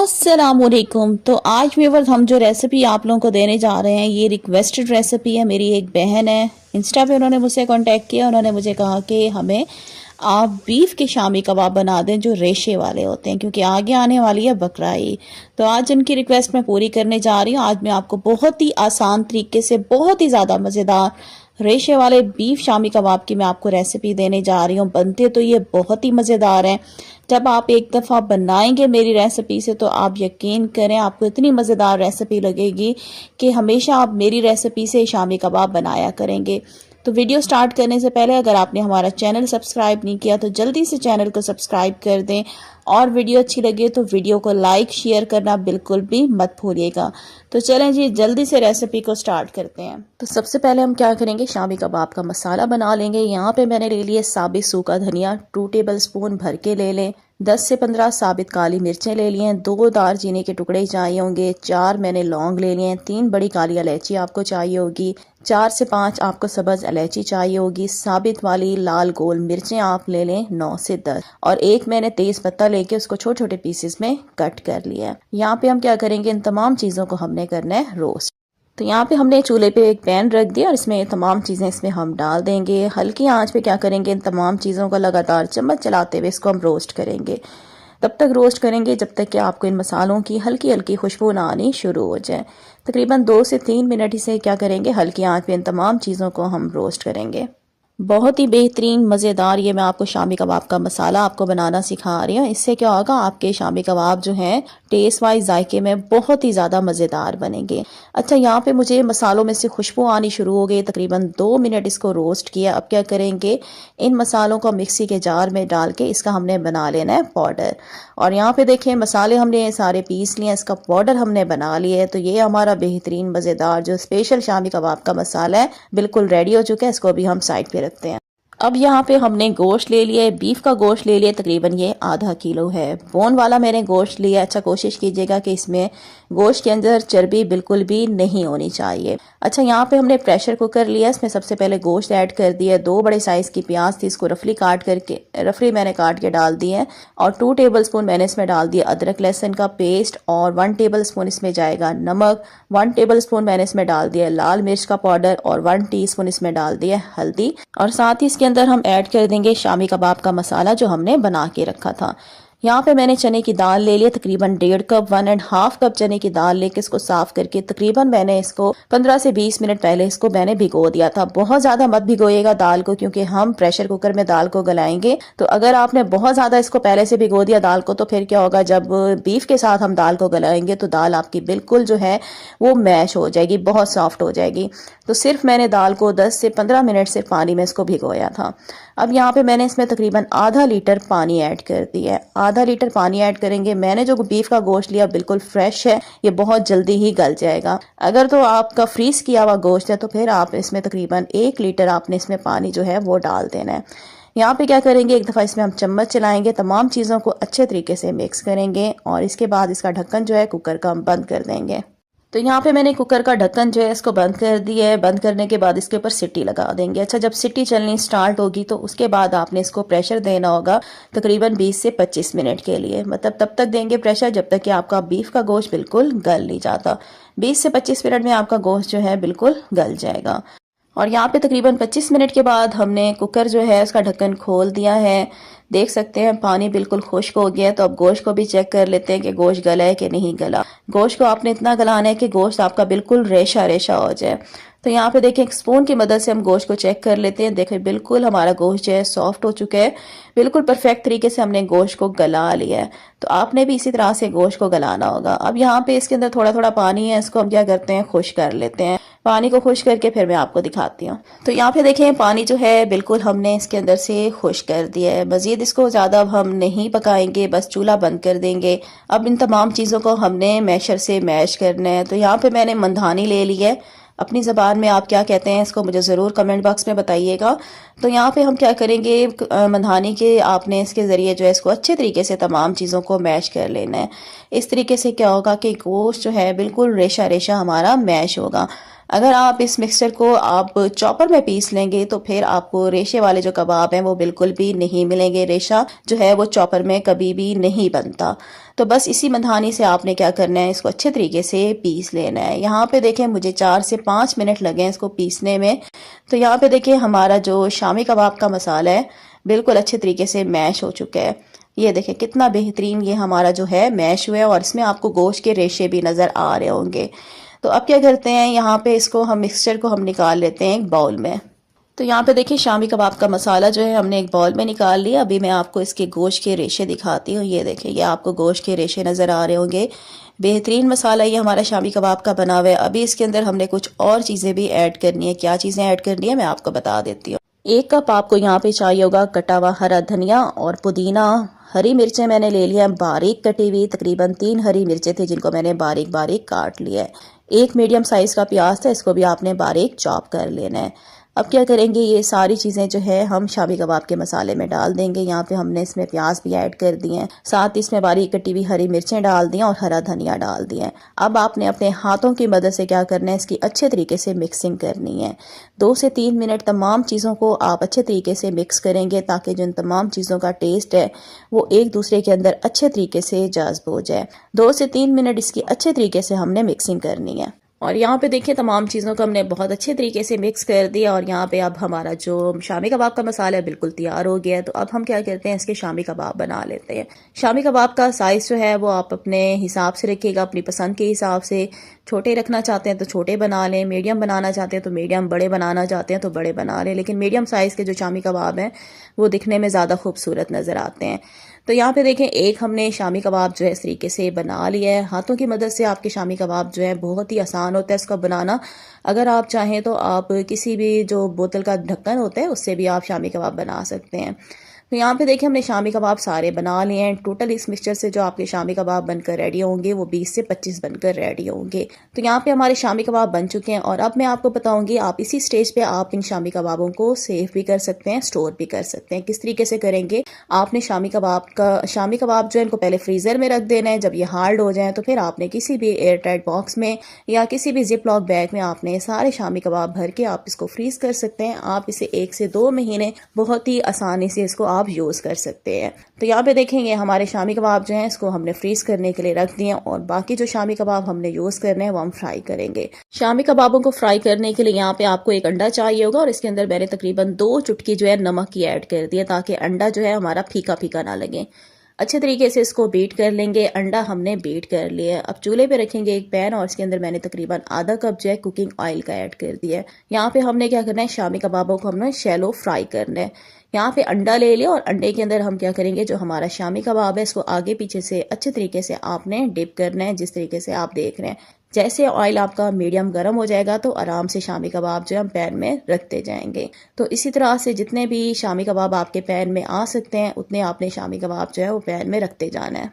अस्सलामुअलैकुम। तो आज व्यूअर्स हम जो रेसिपी आप लोगों को देने जा रहे हैं ये रिक्वेस्टेड रेसिपी है। मेरी एक बहन है, इंस्टा पे उन्होंने मुझसे कांटेक्ट किया। उन्होंने मुझे कहा कि हमें आप बीफ के शामी कबाब बना दें जो रेशे वाले होते हैं, क्योंकि आगे आने वाली है बकरा ईद। तो आज उनकी रिक्वेस्ट मैं पूरी करने जा रही हूँ। आज मैं आपको बहुत ही आसान तरीके से बहुत ही ज़्यादा मज़ेदार रेशे वाले बीफ शामी कबाब की मैं आपको रेसिपी देने जा रही हूँ। बनते तो ये बहुत ही मज़ेदार हैं। जब आप एक दफ़ा बनाएंगे मेरी रेसिपी से तो आप यकीन करें आपको इतनी मज़ेदार रेसिपी लगेगी कि हमेशा आप मेरी रेसिपी से शामी कबाब बनाया करेंगे। तो वीडियो स्टार्ट करने से पहले अगर आपने हमारा चैनल सब्सक्राइब नहीं किया तो जल्दी से चैनल को सब्सक्राइब कर दें, और वीडियो अच्छी लगे तो वीडियो को लाइक शेयर करना बिल्कुल भी मत भूलिएगा। तो चलें जी जल्दी से रेसिपी को स्टार्ट करते हैं। तो सबसे पहले हम क्या करेंगे, शामी कबाब का मसाला बना लेंगे। यहाँ पे मैंने ले लिए साबित सूखा धनिया 2 टेबल स्पून भर के ले लें। 10 से 15 साबित काली मिर्चें ले लिए हैं। 2 दालचीनी के टुकड़े चाहिए होंगे। 4 मैंने लौंग ले लिए हैं। 3 बड़ी काली इलायची आपको चाहिए होगी। 4 से 5 आपको सब्ज इलायची चाहिए होगी। साबित वाली लाल गोल मिर्चें आप ले लें 9 से 10, और एक मैंने तेज पत्ता लेके उसको छोटे छोटे पीसेस में कट कर लिया है। यहाँ पे हम क्या करेंगे, इन तमाम चीज़ों को हमने करना है रोस्ट। तो यहाँ पे हमने चूल्हे पे एक पैन रख दिया और इसमें तमाम चीज़ें इसमें हम डाल देंगे। हल्की आंच पे क्या करेंगे, इन तमाम चीज़ों को लगातार चम्मच चलाते हुए इसको हम रोस्ट करेंगे। तब तक रोस्ट करेंगे जब तक कि आपको इन मसालों की हल्की हल्की खुशबू ना आनी शुरू हो जाए। तकरीबन 2 से 3 मिनट इसे क्या करेंगे, हल्की आंच पे इन तमाम चीज़ों को हम रोस्ट करेंगे। बहुत ही बेहतरीन मज़ेदार ये मैं आपको शामी कबाब का मसाला आपको बनाना सिखा रही हूँ। इससे क्या होगा, आपके शामी कबाब जो हैं टेस्ट वाइज जायके में बहुत ही ज़्यादा मज़ेदार बनेंगे। अच्छा, यहाँ पे मुझे मसालों में से खुशबू आनी शुरू हो गई। तकरीबन 2 मिनट इसको रोस्ट किया। अब क्या करेंगे, इन मसालों को मिक्सी के जार में डाल के इसका हमने बना लेना है पाउडर। और यहाँ पे देखें मसाले हमने सारे पीस लिए, इसका पाउडर हमने बना लिया है। तो ये हमारा बेहतरीन मज़ेदार जो स्पेशल शामी कबाब का मसाला है बिल्कुल रेडी हो चुका है। इसको भी हम साइड पे रखते हैं। अब यहाँ पे हमने गोश्त ले लिया है, बीफ का गोश्त ले लिया, तकरीबन ये आधा किलो है। बोन वाला मैंने गोश्त लिया। अच्छा, कोशिश कीजिएगा कि इसमें गोश्त के अंदर चर्बी बिल्कुल भी नहीं होनी चाहिए। अच्छा, यहाँ पे हमने प्रेशर कुकर लिया, इसमें सबसे पहले गोश्त ऐड कर दिया। 2 बड़े साइज की प्याज थी, इसको रफली मैंने काट के डाल दिए हैं। और 2 टेबल स्पून मैंने इसमें डाल दिया अदरक लहसुन का पेस्ट, और 1 टेबल स्पून इसमें जाएगा नमक। 1 टेबल स्पून मैंने इसमें डाल दिया लाल मिर्च का पाउडर, और 1 टीस्पून इसमें डाल दिया हल्दी। और साथ ही इसके अंदर हम ऐड कर देंगे शामी कबाब का मसाला जो हमने बना के रखा था। यहाँ पे मैंने चने की दाल ले लिया, तकरीबन 1.5 कप 1.5 कप चने की दाल लेके इसको साफ करके तकरीबन मैंने इसको 15 से 20 मिनट पहले इसको मैंने भिगो दिया था। बहुत ज्यादा मत भिगोइएगा दाल को, क्योंकि हम प्रेशर कुकर में दाल को गलाएंगे। तो अगर आपने बहुत ज्यादा इसको पहले से भिगो दिया दाल को, तो फिर क्या होगा, जब बीफ के साथ हम दाल को गलाएंगे तो दाल आपकी बिल्कुल जो है वो मैश हो जाएगी, बहुत सॉफ्ट हो जाएगी। तो सिर्फ मैंने दाल को 10 से 15 मिनट सिर्फ पानी में इसको भिगोया था। अब यहाँ पे मैंने इसमें तकरीबन आधा लीटर पानी ऐड कर दिया है। आधा लीटर पानी ऐड करेंगे। मैंने जो बीफ का गोश्त लिया बिल्कुल फ्रेश है, ये बहुत जल्दी ही गल जाएगा। अगर तो आपका फ्रीज किया हुआ गोश्त है तो फिर आप इसमें तकरीबन 1 लीटर आपने इसमें पानी जो है वो डाल देना है। यहाँ पे क्या करेंगे, एक दफ़ा इसमें हम चम्मच चलाएंगे, तमाम चीज़ों को अच्छे तरीके से मिक्स करेंगे, और इसके बाद इसका ढक्कन जो है कुकर का हम बंद कर देंगे। तो यहाँ पे मैंने कुकर का ढक्कन जो है इसको बंद कर दिया है। बंद करने के बाद इसके ऊपर सीटी लगा देंगे। अच्छा, जब सीटी चलनी स्टार्ट होगी तो उसके बाद आपने इसको प्रेशर देना होगा तकरीबन 20 से 25 मिनट के लिए। मतलब तब तक देंगे प्रेशर जब तक कि आपका बीफ का गोश्त बिल्कुल गल नहीं जाता। 20 से 25 मिनट में आपका गोश्त जो है बिल्कुल गल जाएगा। और यहाँ पे तकरीबन 25 मिनट के बाद हमने कुकर जो है उसका ढक्कन खोल दिया है। देख सकते हैं पानी बिल्कुल खुश्क हो गया है। तो अब गोश्त को भी चेक कर लेते हैं कि गोश्त गला है कि नहीं गला। गोश्त को आपने इतना गलाना है कि गोश्त आपका बिल्कुल रेशा रेशा हो जाए। तो यहाँ पे देखें एक स्पून की मदद से हम गोश्त को चेक कर लेते हैं। देखें बिल्कुल हमारा गोश्त जो है सॉफ्ट हो चुका है, बिल्कुल परफेक्ट तरीके से हमने गोश्त को गला लिया है। तो आपने भी इसी तरह से गोश्त को गलाना होगा। अब यहाँ पे इसके अंदर थोड़ा थोड़ा पानी है, इसको हम क्या करते हैं, खुश कर लेते हैं। पानी को खुश करके फिर मैं आपको दिखाती हूँ। तो यहाँ पे देखें पानी जो है बिल्कुल हमने इसके अंदर से खुश कर दिया है। मजीद इसको ज़्यादा अब हम नहीं पकाएंगे, बस चूल्हा बंद कर देंगे। अब इन तमाम चीज़ों को हमने मैशर से मैश करना है। तो यहाँ पे मैंने मंधानी ले ली है। अपनी ज़बान में आप क्या कहते हैं इसको मुझे ज़रूर कमेंट बॉक्स में बताइएगा। तो यहाँ पे हम क्या करेंगे, मंधानी के आपने इसके ज़रिए जो है इसको अच्छे तरीके से तमाम चीज़ों को मैश कर लेना है। इस तरीके से क्या होगा कि गोश्त जो है बिल्कुल रेशा रेशा हमारा मैश होगा। अगर आप इस मिक्सचर को आप चॉपर में पीस लेंगे तो फिर आपको रेशे वाले जो कबाब हैं वो बिल्कुल भी नहीं मिलेंगे। रेशा जो है वो चॉपर में कभी भी नहीं बनता। तो बस इसी मधानी से आपने क्या करना है, इसको अच्छे तरीके से पीस लेना है। यहाँ पे देखें मुझे 4 से 5 मिनट लगे हैं इसको पीसने में। तो यहाँ पे देखिए हमारा जो शामी कबाब का मसाला है बिल्कुल अच्छे तरीके से मैश हो चुका है। ये देखें कितना बेहतरीन ये हमारा जो है मैश हुआ है और इसमें आपको गोश्त के रेशे भी नज़र आ रहे होंगे। तो अब क्या करते हैं, यहाँ पे इसको हम मिक्सचर को हम निकाल लेते हैं एक बाउल में। तो यहाँ पे देखिए शामी कबाब का मसाला जो है हमने एक बाउल में निकाल लिया। अभी मैं आपको इसके गोश्त के रेशे दिखाती हूँ। ये देखें, ये आपको गोश्त के रेशे नज़र आ रहे होंगे। बेहतरीन मसाला ये हमारा शामी कबाब का बना हुआ है। अभी इसके अंदर हमने कुछ और चीज़ें भी ऐड करनी है। क्या चीज़ें ऐड करनी है मैं आपको बता देती हूँ। 1 कप आपको यहाँ पे चाहिए होगा कटा हुआ हरा धनिया और पुदीना। हरी मिर्चें मैंने ले लिया बारीक कटी हुई, तकरीबन 3 हरी मिर्चें थी जिनको मैंने बारीक बारीक काट लिया है। 1 मीडियम साइज का प्याज था, इसको भी आपने बारीक चॉप कर लेना है। अब क्या करेंगे, ये सारी चीज़ें जो है हम शामी कबाब के मसाले में डाल देंगे। यहाँ पे हमने इसमें प्याज भी ऐड कर दिए हैं, साथ ही इसमें बारीक कटी हुई हरी मिर्चें डाल दी हैं और हरा धनिया डाल दिए हैं। अब आपने अपने हाथों की मदद से क्या करना है, इसकी अच्छे तरीके से मिक्सिंग करनी है। 2 से 3 मिनट तमाम चीज़ों को आप अच्छे तरीके से मिक्स करेंगे ताकि जो तमाम चीज़ों का टेस्ट है वो एक दूसरे के अंदर अच्छे तरीके से जज्ब हो जाए। 2 से 3 मिनट इसकी अच्छे तरीके से हमने मिक्सिंग करनी है। और यहाँ पे देखिए तमाम चीज़ों को हमने बहुत अच्छे तरीके से मिक्स कर दिया और यहाँ पे अब हमारा जो शामी कबाब का मसाला है बिल्कुल तैयार हो गया है। तो अब हम क्या करते हैं, इसके शामी कबाब बना लेते हैं। शामी कबाब का साइज़ जो है वो आप अपने हिसाब से रखिएगा, अपनी पसंद के हिसाब से। छोटे रखना चाहते हैं तो छोटे बना लें, मीडियम बनाना चाहते हैं तो मीडियम, बड़े बनाना चाहते हैं तो बड़े बना लें। लेकिन मीडियम साइज़ के जो शामी कबाब हैं वो दिखने में ज़्यादा खूबसूरत नज़र आते हैं। तो यहाँ पे देखें एक हमने शामी कबाब जो है इस तरीके से बना लिया है। हाथों की मदद से आपके शामी कबाब जो है बहुत ही आसान होता है इसका बनाना। अगर आप चाहें तो आप किसी भी जो बोतल का ढक्कन होता है उससे भी आप शामी कबाब बना सकते हैं। तो यहाँ पे देखिए हमने शामी कबाब सारे बना लिए हैं। टोटल इस मिक्सचर से जो आपके शामी कबाब बनकर रेडी होंगे वो 20 से 25 बनकर रेडी होंगे। तो यहाँ पे हमारे शामी कबाब बन चुके हैं और अब मैं आपको बताऊंगी आप इसी स्टेज पे आप इन शामी कबाबों को सेव भी कर सकते हैं, स्टोर भी कर सकते हैं। किस तरीके से करेंगे, आपने शामी कबाब जो है इनको पहले फ्रीजर में रख देना है। जब ये हार्ड हो जाए तो फिर आपने किसी भी एयर टाइट बॉक्स में या किसी भी जिप लॉक बैग में आपने सारे शामी कबाब भर के आप इसको फ्रीज कर सकते हैं। आप इसे 1 से 2 महीने बहुत ही आसानी से इसको आप यूज़ कर सकते हैं। तो यहाँ पे देखेंगे हमारे शामी कबाब जो हैं इसको हमने फ्रीज करने के लिए रख दिए और बाकी जो शामी कबाब हमने यूज़ करने हैं वो हम फ्राई करेंगे। शामी कबाबों को फ्राई करने के लिए यहाँ पे आपको एक अंडा चाहिए होगा और इसके अंदर मैंने तकरीबन 2 चुटकी जो है नमक की ऐड कर दिया ताकि अंडा जो है हमारा फीका फीका ना लगे। अच्छे तरीके से इसको बीट कर लेंगे। अंडा हमने बीट कर लिया। अब चूल्हे पे रखेंगे एक पैन और इसके अंदर मैंने तकरीबन आधा कप जो है कुकिंग ऑयल का ऐड कर दिया है। यहाँ पे हमने क्या करना है, शामी कबाबों को हमने शैलो फ्राई करना है। यहाँ पे अंडा ले लिया और अंडे के अंदर हम क्या करेंगे, जो हमारा शामी कबाब है इसको आगे पीछे से अच्छे तरीके से आपने डिप करना है। जिस तरीके से आप देख रहे हैं, जैसे ऑयल आपका मीडियम गर्म हो जाएगा तो आराम से शामी कबाब जो हम पैन में रखते जाएंगे। तो इसी तरह से जितने भी शामी कबाब आपके पैन में आ सकते हैं उतने आपने शामी कबाब जो है वो पैन में रखते जाना है।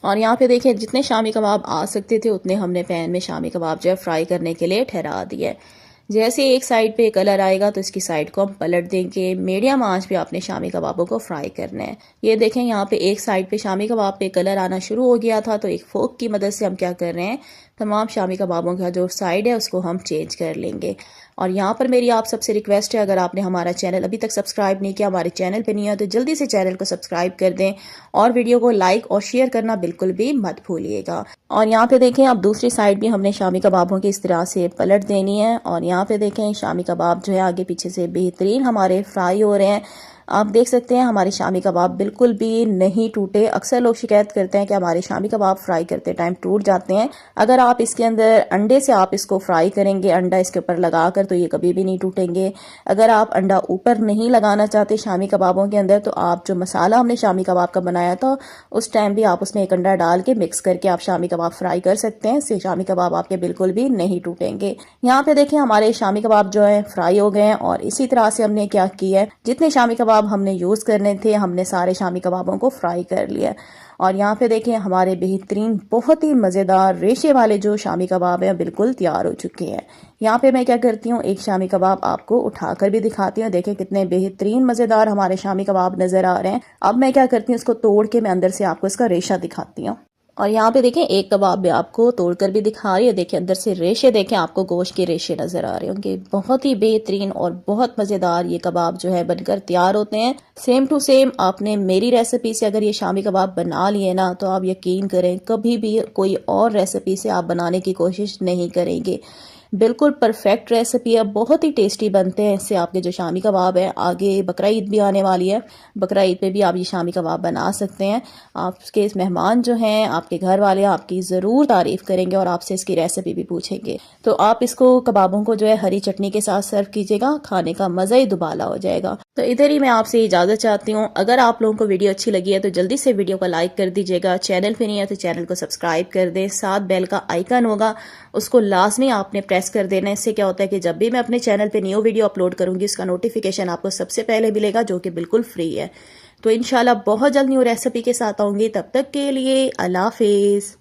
और यहाँ पे देखिए जितने शामी कबाब आ सकते थे उतने हमने पैन में शामी कबाब जो है फ्राई करने के लिए ठहरा दिया है। जैसे एक साइड पे कलर आएगा तो इसकी साइड को हम पलट देंगे। मीडियम आंच पे आपने शामी कबाबों को फ्राई करना है। ये देखें यहाँ पे एक साइड पे शामी कबाब पे कलर आना शुरू हो गया था तो एक फोक की मदद से हम क्या कर रहे हैं, तमाम शामी कबाबों का जो साइड है उसको हम चेंज कर लेंगे। और यहाँ पर मेरी आप सबसे रिक्वेस्ट है, अगर आपने हमारा चैनल अभी तक सब्सक्राइब नहीं किया, हमारे चैनल पे नहीं है तो जल्दी से चैनल को सब्सक्राइब कर दें और वीडियो को लाइक और शेयर करना बिल्कुल भी मत भूलिएगा। और यहाँ पे देखें अब दूसरी साइड भी हमने शामी कबाबों की इस तरह से पलट देनी है। और यहाँ पे देखें शामी कबाब जो है आगे पीछे से बेहतरीन हमारे फ्राई हो रहे हैं। आप देख सकते हैं हमारे शामी कबाब बिल्कुल भी नहीं टूटे। अक्सर लोग शिकायत करते हैं कि हमारे शामी कबाब फ्राई करते टाइम टूट जाते हैं। अगर आप इसके अंदर अंडे से आप इसको फ्राई करेंगे, अंडा इसके ऊपर लगाकर, तो ये कभी भी नहीं टूटेंगे। अगर आप अंडा ऊपर नहीं लगाना चाहते शामी कबाबों के अंदर तो आप जो मसाला हमने शामी कबाब का बनाया था उस टाइम भी आप उसमें एक अंडा डाल के मिक्स करके आप शामी कबाब फ्राई कर सकते हैं। इससे शामी कबाब आपके बिल्कुल भी नहीं टूटेंगे। यहाँ पे देखें हमारे शामी कबाब जो है फ्राई हो गए हैं। और इसी तरह से हमने क्या किया है, जितने शामी कबाब हमने यूज करने थे हमने सारे शामी कबाबों को फ्राई कर लिया। और यहाँ पे देखें हमारे बेहतरीन बहुत ही मज़ेदार रेशे वाले जो शामी कबाब हैं बिल्कुल तैयार हो चुके हैं। यहाँ पे मैं क्या करती हूँ, एक शामी कबाब आपको उठाकर भी दिखाती हूँ। देखें कितने बेहतरीन मज़ेदार हमारे शामी कबाब नज़र आ रहे हैं। अब मैं क्या करती हूँ, इसको तोड़ के मैं अंदर से आपको इसका रेशा दिखाती हूँ। और यहाँ पे देखें एक कबाब में आपको तोड़कर भी दिखा रही है। देखें अंदर से रेशे, देखें आपको गोश्त के रेशे नजर आ रहे होंगे। बहुत ही बेहतरीन और बहुत मजेदार ये कबाब जो है बनकर तैयार होते हैं। सेम टू सेम आपने मेरी रेसिपी से अगर ये शामी कबाब बना लिए ना तो आप यकीन करें कभी भी कोई और रेसिपी से आप बनाने की कोशिश नहीं करेंगे। बिल्कुल परफेक्ट रेसिपी है, बहुत ही टेस्टी बनते हैं इससे आपके जो शामी कबाब है। आगे बकरा ईद भी आने वाली है, बकरा ईद पे भी आप ये शामी कबाब बना सकते हैं। आपके मेहमान जो हैं, आपके घर वाले आपकी ज़रूर तारीफ करेंगे और आपसे इसकी रेसिपी भी पूछेंगे। तो आप इसको कबाबों को जो है हरी चटनी के साथ सर्व कीजिएगा, खाने का मज़ा ही दुबाला हो जाएगा। तो इधर ही मैं आपसे इजाज़त चाहती हूँ। अगर आप लोगों को वीडियो अच्छी लगी है तो जल्दी से वीडियो को लाइक कर दीजिएगा। चैनल पे नहीं है तो चैनल को सब्सक्राइब कर दें। साथ बेल का आइकन होगा, उसको लाजमी आपने प्रेस कर देना। इससे क्या होता है कि जब भी मैं अपने चैनल पे न्यू वीडियो अपलोड करूंगी उसका नोटिफिकेशन आपको सबसे पहले मिलेगा, जो कि बिल्कुल फ्री है। तो इंशाल्लाह बहुत जल्द न्यू रेसिपी के साथ आऊंगी। तब तक के लिए अल्लाह हाफिज़।